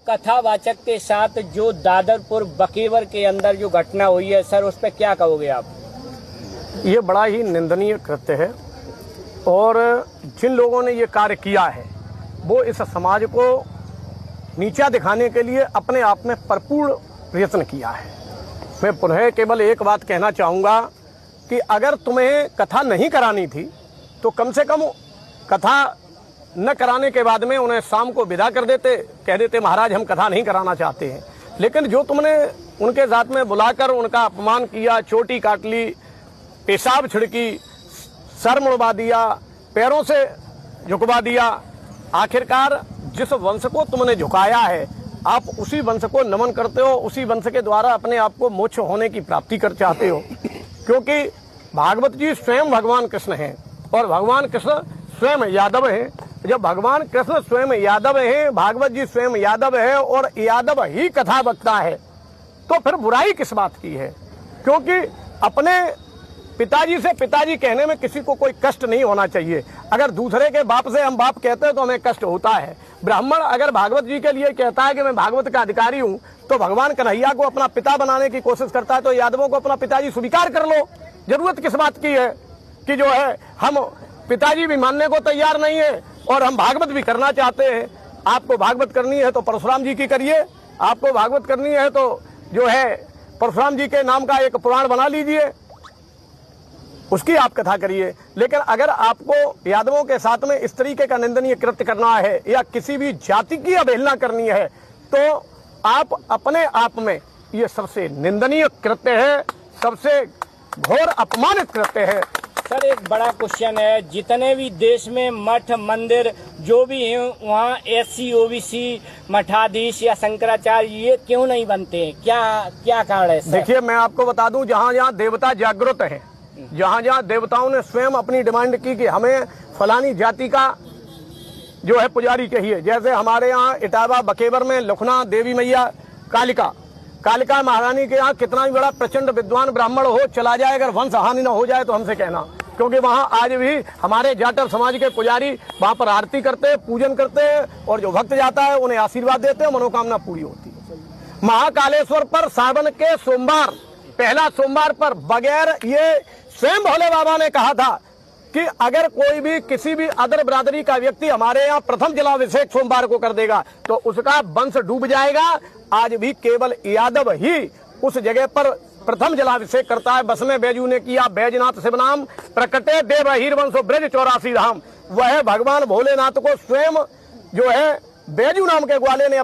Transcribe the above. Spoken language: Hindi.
कथावाचक के साथ जो दादरपुर बकेवर के अंदर जो घटना हुई है सर, उस पर क्या कहोगे आप? ये बड़ा ही निंदनीय कृत्य है और जिन लोगों ने ये कार्य किया है वो इस समाज को नीचा दिखाने के लिए अपने आप में भरपूर प्रयत्न किया है। मैं पुनः केवल एक बात कहना चाहूँगा कि अगर तुम्हें कथा नहीं करानी थी तो कम से कम कथा न कराने के बाद में उन्हें शाम को विदा कर देते, कह देते महाराज हम कथा नहीं कराना चाहते हैं। लेकिन जो तुमने उनके साथ में बुलाकर उनका अपमान किया, चोटी काट ली, पेशाब छिड़की, सर मुड़वा दिया, पैरों से झुकवा दिया, आखिरकार जिस वंश को तुमने झुकाया है आप उसी वंश को नमन करते हो, उसी वंश के द्वारा अपने आप को मोक्ष होने की प्राप्ति कर चाहते हो। क्योंकि भागवत जी स्वयं भगवान कृष्ण हैं और भगवान कृष्ण स्वयं यादव हैं। जब भगवान कृष्ण स्वयं यादव हैं, भागवत जी स्वयं यादव है और यादव ही कथा वक्ता है, तो फिर बुराई किस बात की है? क्योंकि अपने पिताजी से पिताजी कहने में किसी को कोई कष्ट नहीं होना चाहिए। अगर दूसरे के बाप से हम बाप कहते हैं तो हमें कष्ट होता है। ब्राह्मण अगर भागवत जी के लिए कहता है कि मैं भागवत का अधिकारी हूं, तो भगवान कन्हैया को अपना पिता बनाने की कोशिश करता है, तो यादवों को अपना पिताजी स्वीकार कर लो। जरूरत किस बात की है कि जो है हम पिताजी भी मानने को तैयार नहीं है और हम भागवत भी करना चाहते हैं। आपको भागवत करनी है तो परशुराम जी की करिए, आपको भागवत करनी है तो जो है परशुराम जी के नाम का एक पुराण बना लीजिए, उसकी आप कथा करिए। लेकिन अगर आपको यादवों के साथ में इस तरीके का निंदनीय कृत्य करना है या किसी भी जाति की अवहेलना करनी है तो आप अपने आप में ये सबसे निंदनीय कृत्य है, सबसे घोर अपमानित कृत्य है। सर एक बड़ा क्वेश्चन है, जितने भी देश में मठ मंदिर जो भी हैं वहाँ SC OBC मठाधीश या शंकराचार्य ये क्यों नहीं बनते हैं? क्या कारण है सर? देखिए मैं आपको बता दूं, जहाँ जहाँ देवता जागृत हैं, जहाँ जहाँ देवताओं ने स्वयं अपनी डिमांड की कि हमें फलानी जाति का जो है पुजारी चाहिए, जैसे हमारे यहाँ इटावा बकेवर में लखना देवी मैया कालिका महारानी के यहाँ कितना भी बड़ा प्रचंड विद्वान ब्राह्मण हो चला जाए, अगर वंश हानि न हो जाए तो हमसे कहना, क्योंकि वहाँ आज भी हमारे जाटव समाज के पुजारी वहाँ पर आरती करते हैं, पूजन करते हैं और जो भक्त जाता है उन्हें आशीर्वाद देते हैं, मनोकामना पूरी होती है। महाकालेश्वर पर सावन के सोमवार, पहला सोमवार पर बगैर ये स्वयं भोले बाबा ने कहा था कि अगर कोई भी किसी भी अदर बिरादरी का व्यक्ति हमारे यहाँ प्रथम जलाभिषेक सोमवार को कर देगा तो उसका वंश डूब जाएगा। आज भी केवल यादव ही उस जगह पर प्रथम जलाभिषेक करता है। बस में बैजू ने किया, बैजनाथ शिव नाम प्रकटे देव हीर वंशो ब्रज 84 धाम। वह भगवान भोलेनाथ को स्वयं जो है बैजू नाम के ग्वाले ने